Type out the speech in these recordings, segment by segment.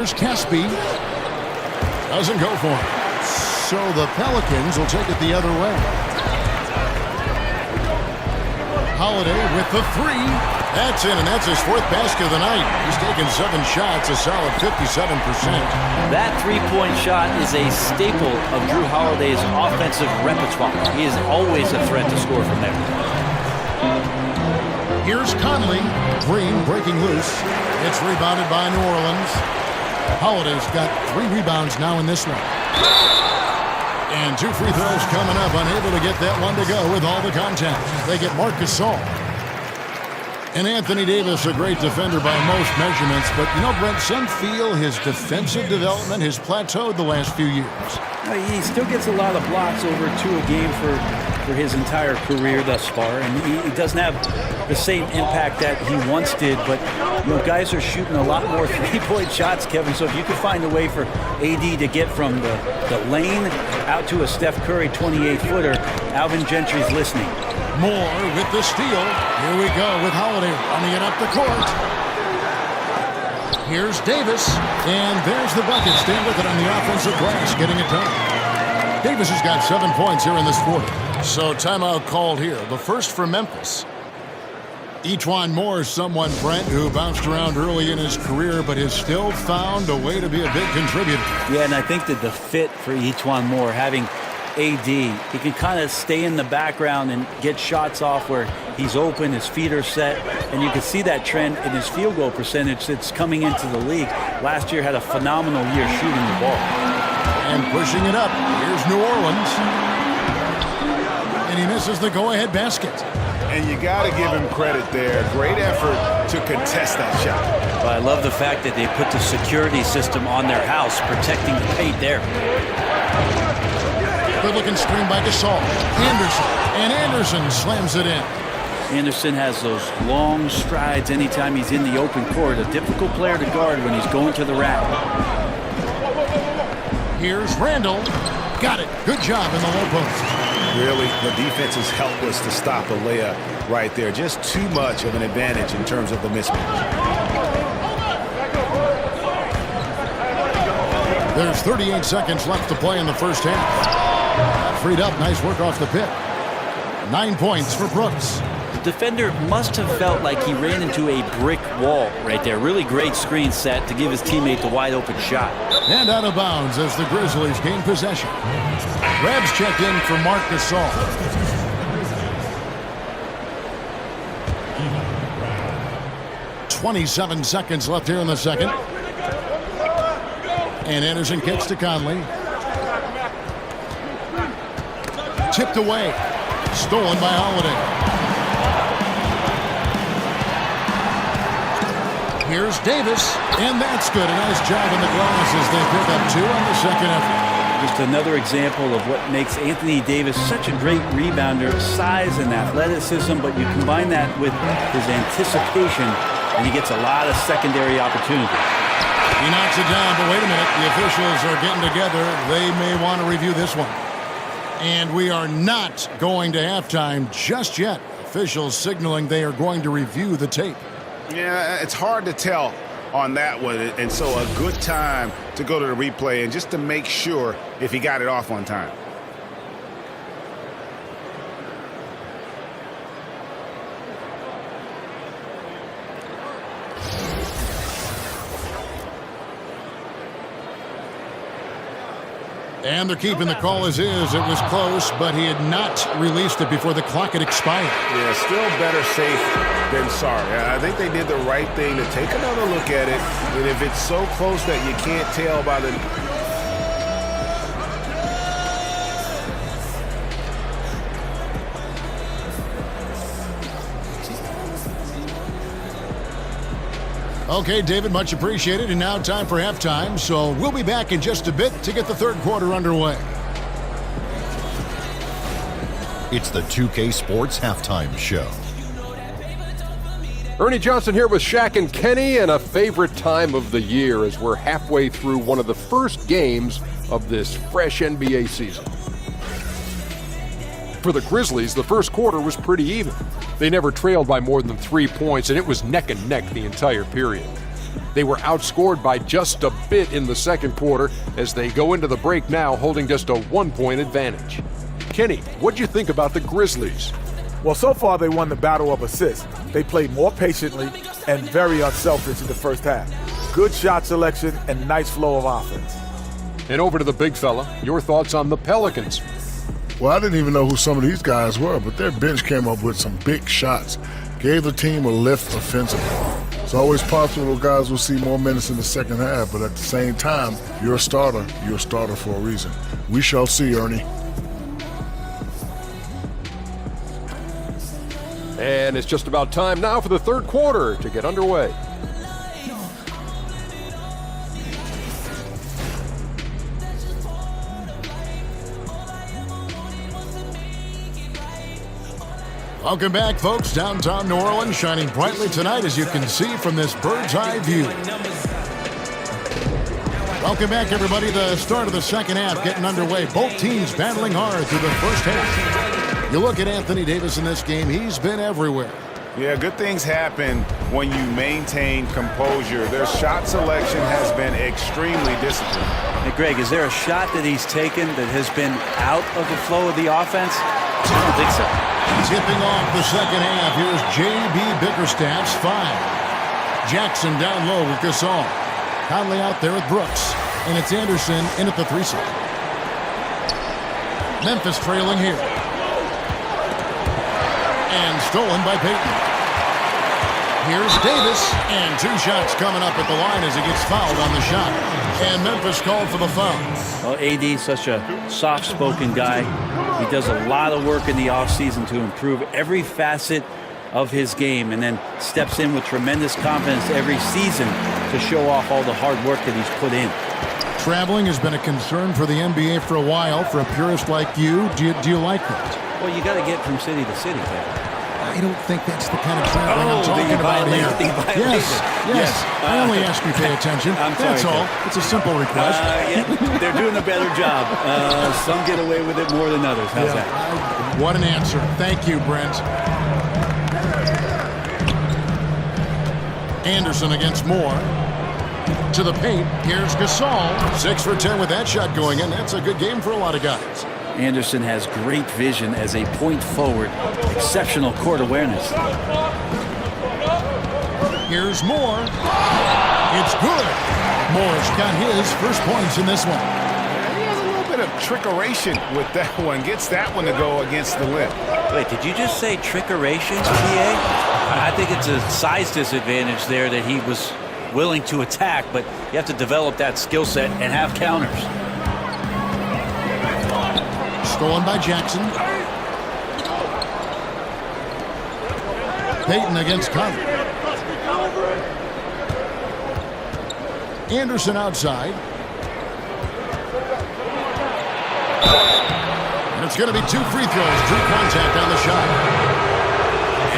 Here's Caspi. Doesn't go for it. So the Pelicans will take it the other way. Holiday with the three. That's in, and that's his fourth basket of the night. He's taken 7 shots, a solid 57%. That three-point shot is a staple of Drew Holiday's offensive repertoire. He is always a threat to score from there. Here's Conley. Green breaking loose. It's rebounded by New Orleans. Holiday's got 3 rebounds now in this one. And 2 free throws coming up. Unable to get that one to go with all the contact. They get Marc Gasol. And Anthony Davis, a great defender by most measurements. But, you know, Brent, some feel his defensive development has plateaued the last few years. He still gets a lot of blocks, over 2 a game for his entire career thus far. And he doesn't have the same impact that he once did. But, you know, guys are shooting a lot more three-point shots, Kevin. So if you could find a way for AD to get from the lane out to a Steph Curry 28-footer, Alvin Gentry's listening. Moore with the steal. Here we go with Holiday running it up the court. Here's Davis, and there's the bucket. Staying with it on the offensive glass, getting it done. Davis has got 7 points here in this quarter. So timeout called here. The first for Memphis. Etuan Moore is someone, Brent, who bounced around early in his career, but has still found a way to be a big contributor. Yeah, and I think that the fit for Etuan Moore, having AD, he can kind of stay in the background and get shots off where he's open, his feet are set, and you can see that trend in his field goal percentage that's coming into the league. Last year had a phenomenal year shooting the ball. And pushing it up, here's New Orleans. And he misses the go-ahead basket. And you got to give him credit there. Great effort to contest that shot. Well, I love the fact that they put the security system on their house, protecting the paint there. Good-looking screen by Gasol. Anderson. And Anderson slams it in. Anderson has those long strides anytime he's in the open court. A difficult player to guard when he's going to the rack. Here's Randall. Got it. Good job in the low post. Really, the defense is helpless to stop a layup right there. Just too much of an advantage in terms of the mismatch. There's 38 seconds left to play in the first half. Freed up. Nice work off the pick. 9 points for Brooks. The defender must have felt like he ran into a brick wall right there. Really great screen set to give his teammate the wide open shot. And out of bounds as the Grizzlies gain possession. Rebs checked in for Marc Gasol. .27 seconds left here in the second. And Anderson kicks to Conley. Tipped away. Stolen by Holiday. Here's Davis. And that's good. A nice job in the glass as they pick up 2 on the second effort. Just another example of what makes Anthony Davis such a great rebounder. Size and athleticism, but you combine that with his anticipation, and he gets a lot of secondary opportunities. He knocks it down, but wait a minute. The officials are getting together. They may want to review this one. And we are not going to halftime just yet. Officials signaling they are going to review the tape. Yeah, it's hard to tell on that one, and so a good time to go to the replay and just to make sure if he got it off on time. And they're keeping the call as is. It was close, but he had not released it before the clock had expired. Yeah, still better safe than sorry. I think they did the right thing to take another look at it. And if it's so close that you can't tell by the... Okay, David, much appreciated. And now time for halftime. So we'll be back in just a bit to get the third quarter underway. It's the 2K Sports Halftime Show. Ernie Johnson here with Shaq and Kenny, and a favorite time of the year as we're halfway through one of the first games of this fresh NBA season. For the Grizzlies, the first quarter was pretty even. They never trailed by more than 3 points, and it was neck and neck the entire period. They were outscored by just a bit in the second quarter as they go into the break now holding just a 1-point advantage. Kenny, what'd you think about the Grizzlies? Well, so far they won the battle of assists. They played more patiently and very unselfish in the first half. Good shot selection and nice flow of offense. And over to the big fella, your thoughts on the Pelicans. Well, I didn't even know who some of these guys were, but their bench came up with some big shots. Gave the team a lift offensively. It's always possible those guys will see more minutes in the second half, but at the same time, you're a starter for a reason. We shall see, Ernie. And it's just about time now for the third quarter to get underway. Welcome back, folks. Downtown New Orleans shining brightly tonight, as you can see from this bird's eye view. Welcome back, everybody. The start of the second half getting underway. Both teams battling hard through the first half. You look at Anthony Davis in this game, he's been everywhere. Yeah, good things happen when you maintain composure. Their shot selection has been extremely disciplined. Hey, Greg, is there a shot that he's taken that has been out of the flow of the offense? I don't think so. Tipping off the second half, here's J.B. Bickerstaff's 5. Jackson down low with Gasol. Conley out there with Brooks. And it's Anderson in at the 3 spot. Memphis trailing here. And stolen by Payton. Here's Davis, and 2 shots coming up at the line as he gets fouled on the shot. And Memphis called for the foul. Well, AD, such a soft-spoken guy. He does a lot of work in the offseason to improve every facet of his game, and then steps in with tremendous confidence every season to show off all the hard work that he's put in. Traveling has been a concern for the NBA for a while. For a purist like you, do you like that? Well, you got to get from city to city, Kevin. I don't think that's the kind of traveling I'm talking about here. Yes. I only ask you to pay attention. That's all. It's a simple request. Yeah, they're doing a better job. Some get away with it more than others. How's that? What an answer. Thank you, Brent. Anderson against Moore. To the paint. Here's Gasol. 6 for 10 with that shot going in. That's a good game for a lot of guys. Anderson has great vision as a point forward. Exceptional court awareness. Here's Moore. It's good. Moore's got his first points in this one. He has a little bit of trickeration with that one. Gets that one to go against the lip. Wait, did you just say trickeration, PA? I think it's a size disadvantage there that he was willing to attack, but you have to develop that skill set and have counters. Stolen by Jackson. Payton against Conley. Anderson outside. And it's going to be 2 free throws. Drew contact on the shot.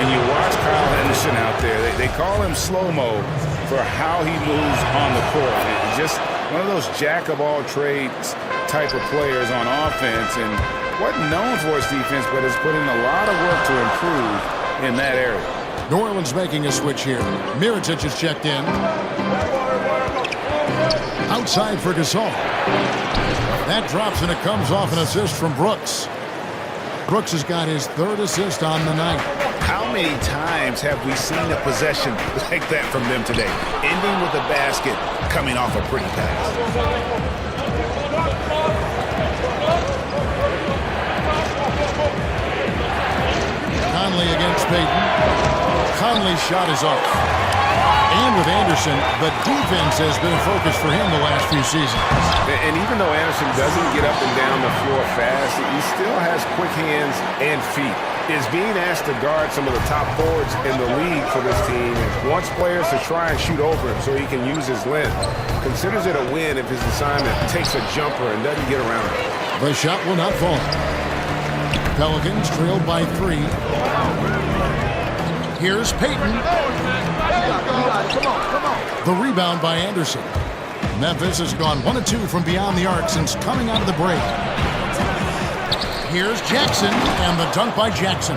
And you watch Kyle Henderson out there. They call him slow-mo for how he moves on the court. It's just one of those jack-of-all-trades type of players on offense, and wasn't known for his defense, but has put in a lot of work to improve in that area. New Orleans making a switch here. Mirotic is checked in. Outside for Gasol. That drops, and it comes off an assist from Brooks. Brooks has got his 3rd assist on the night. How many times have we seen a possession like that from them today? Ending with a basket, coming off a pretty pass. Conley against Payton. Conley's shot is off. And with Anderson, the defense has been a focus for him the last few seasons. And even though Anderson doesn't get up and down the floor fast, he still has quick hands and feet. Is being asked to guard some of the top forwards in the league for this team and wants players to try and shoot over him so he can use his length. Considers it a win if his assignment takes a jumper and doesn't get around it. The shot will not fall. Pelicans trailed by 3. Here's Payton. The rebound by Anderson. Memphis has gone 1 of 2 from beyond the arc since coming out of the break. Here's Jackson, and the dunk by Jackson.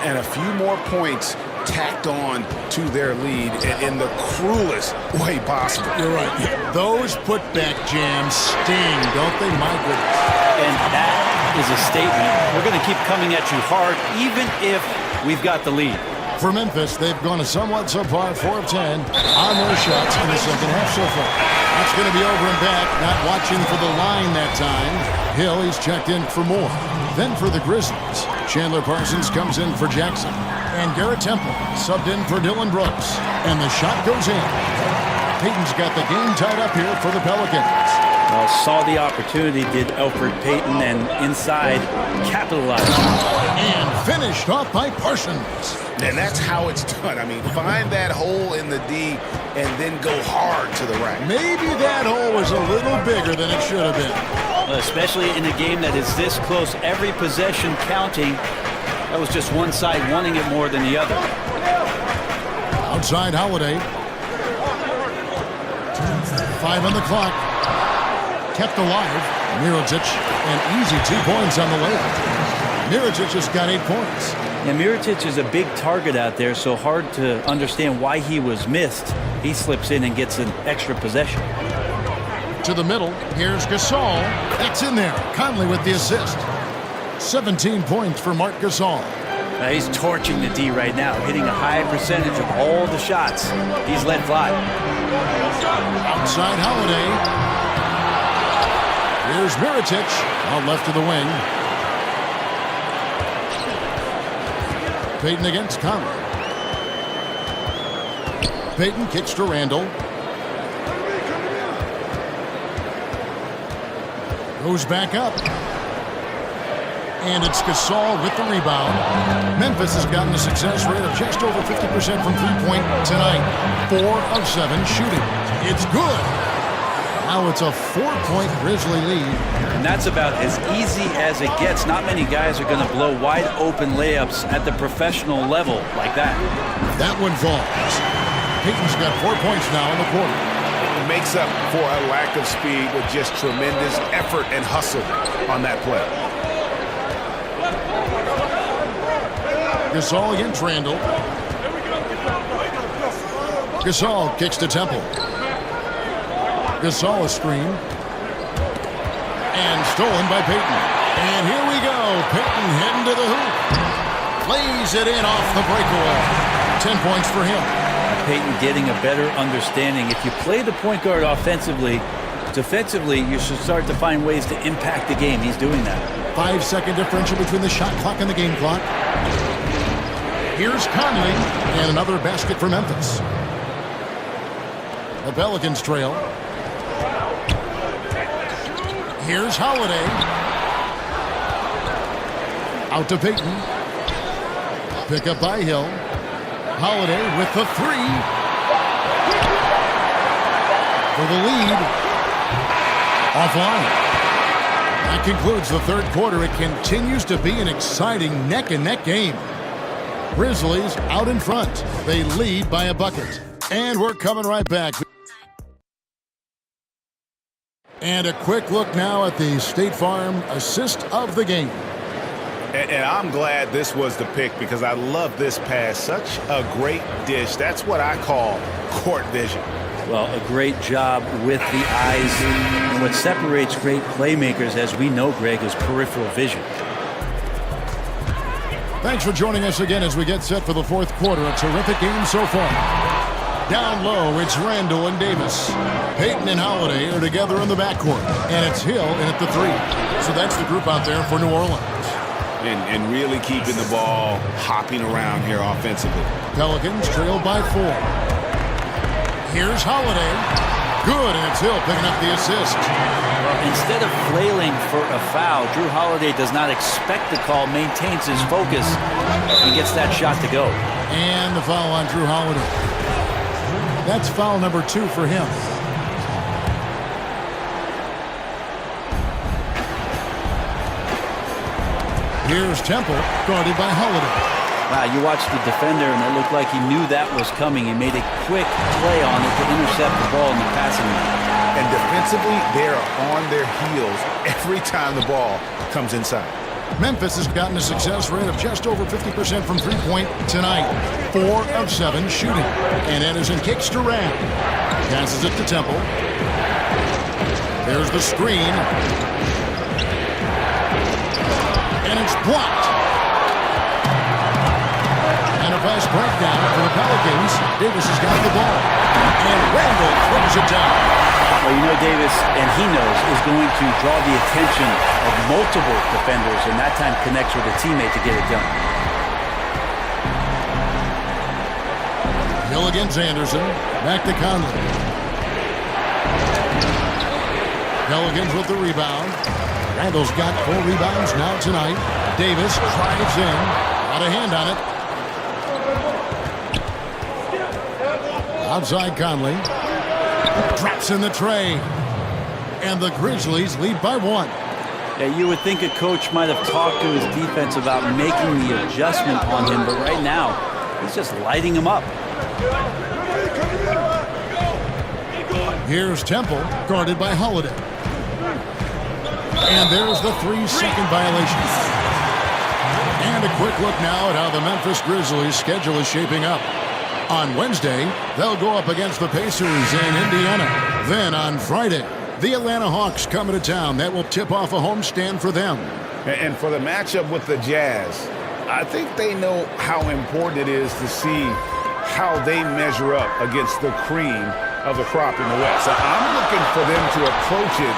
And a few more points tacked on to their lead in the cruelest way possible. You're right. Those putback jams sting, don't they, my goodness? And that is a statement. We're going to keep coming at you hard, even if we've got the lead. For Memphis, they've gone a somewhat subpar 4 of 10 on their shots in the second half so far. That's going to be over and back, not watching for the line that time. Hill, he's checked in for more. Then for the Grizzlies, Chandler Parsons comes in for Jackson. And Garrett Temple subbed in for Dylan Brooks. And the shot goes in. Payton's got the game tied up here for the Pelicans. Well, saw the opportunity, did Elfrid Payton, and inside capitalized. And finished off by Parsons. And that's how it's done. I mean, find that hole in the D and then go hard to the right. Maybe that hole was a little bigger than it should have been. Well, especially in a game that is this close, every possession counting. That was just one side wanting it more than the other. Outside Holiday. 5 on the clock. Kept alive. Mirotic, an easy 2 points on the layup. Mirotic just got 8 points. Yeah, Mirotic is a big target out there, so hard to understand why he was missed. He slips in and gets an extra possession. To the middle, here's Gasol. That's in there. Conley with the assist. 17 points for Marc Gasol. He's torching the D right now, hitting a high percentage of all the shots he's let fly. Outside Holiday. Here's Mirotic, out left to the wing. Payton against Conley. Payton kicks to Randall. Goes back up. And it's Gasol with the rebound. Memphis has gotten a success rate of just over 50% from three-point tonight. 4 of 7 shooting. It's good. Now it's a 4-point Grizzly lead. And that's about as easy as it gets. Not many guys are going to blow wide open layups at the professional level like that. That one falls. Payton's got 4 points now in the quarter. It makes up for a lack of speed with just tremendous effort and hustle on that play. Gasol against Randall. Gasol kicks to Temple. Gasol a screen. And stolen by Payton. And here we go. Payton heading to the hoop. Plays it in off the breakaway. 10 points for him. Payton getting a better understanding. If you play the point guard offensively, defensively, you should start to find ways to impact the game. He's doing that. 5-second differential between the shot clock and the game clock. Here's Conley, and another basket for Memphis. The Pelicans trail. Here's Holiday. Out to Payton. Pick up by Hill. Holiday with the 3. For the lead. Offline. That concludes the third quarter. It continues to be an exciting neck-and-neck game. Grizzlies out in front. They lead by a bucket. And we're coming right back. And a quick look now at the State Farm assist of the game. And I'm glad this was the pick because I love this pass. Such a great dish. That's what I call court vision. Well, a great job with the eyes. And what separates great playmakers, as we know, Greg, is peripheral vision. Thanks for joining us again as we get set for the fourth quarter. A terrific game so far. Down low, it's Randall and Davis. Payton and Holiday are together in the backcourt. And it's Hill in at the 3. So that's the group out there for New Orleans. And really keeping the ball hopping around here offensively. Pelicans trail by 4. Here's Holiday. Good, and it's Hill picking up the assist. Instead of flailing for a foul, Drew Holiday does not expect the call, maintains his focus, and gets that shot to go. And the foul on Drew Holiday. That's foul number 2 for him. Here's Temple, guarded by Holiday. Wow, you watched the defender, and it looked like he knew that was coming. He made a quick play on it to intercept the ball in the passing lane. And defensively, they are on their heels every time the ball comes inside. Memphis has gotten a success rate of just over 50% from three-point tonight. 4 of 7 shooting. And Anderson kicks to Rand. Passes it to Temple. There's the screen. And it's blocked. And a fast breakdown for the Pelicans. Davis has got the ball. And Randall throws it down. Well, you know Davis, and he knows, is going to draw the attention of multiple defenders, and that time connects with a teammate to get it done. Hill against Anderson. Back to Conley. Pelicans with the rebound. Randall's got 4 rebounds now tonight. Davis drives in. Got a hand on it. Outside Conley. Drops in the tray. And the Grizzlies lead by 1. Yeah, you would think a coach might have talked to his defense about making the adjustment on him, but right now, he's just lighting him up. Here's Temple, guarded by Holiday. And there's the 3-second violation. And a quick look now at how the Memphis Grizzlies' schedule is shaping up. On Wednesday, they'll go up against the Pacers in Indiana. Then on Friday, the Atlanta Hawks come into town. That will tip off a homestand for them. And for the matchup with the Jazz, I think they know how important it is to see how they measure up against the cream of the crop in the West. So I'm looking for them to approach it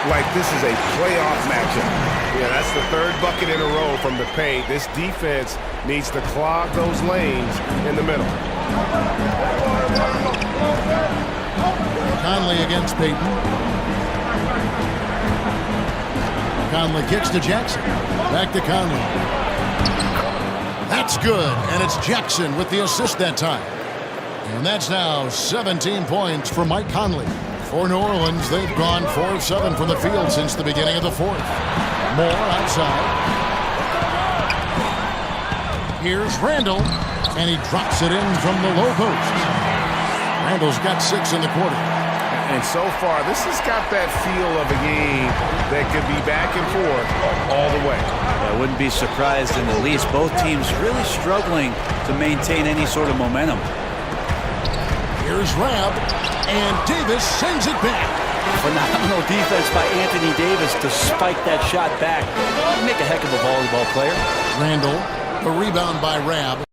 like this is a playoff matchup. Yeah, that's the 3rd bucket in a row from the paint. This defense needs to clog those lanes in the middle. Conley against Payton. Conley kicks to Jackson. Back to Conley. That's good, and it's Jackson with the assist that time. And that's now 17 points for Mike Conley. For New Orleans, they've gone 4 of 7 from the field since the beginning of the 4th. Moore outside. Here's Randall, and he drops it in from the low post. Randall's got 6 in the quarter. And so far, this has got that feel of a game that could be back and forth all the way. I wouldn't be surprised in the least. Both teams really struggling to maintain any sort of momentum. Here's Rab, and Davis sends it back. Phenomenal defense by Anthony Davis to spike that shot back. Make a heck of a volleyball player. Randall, the rebound by Rab.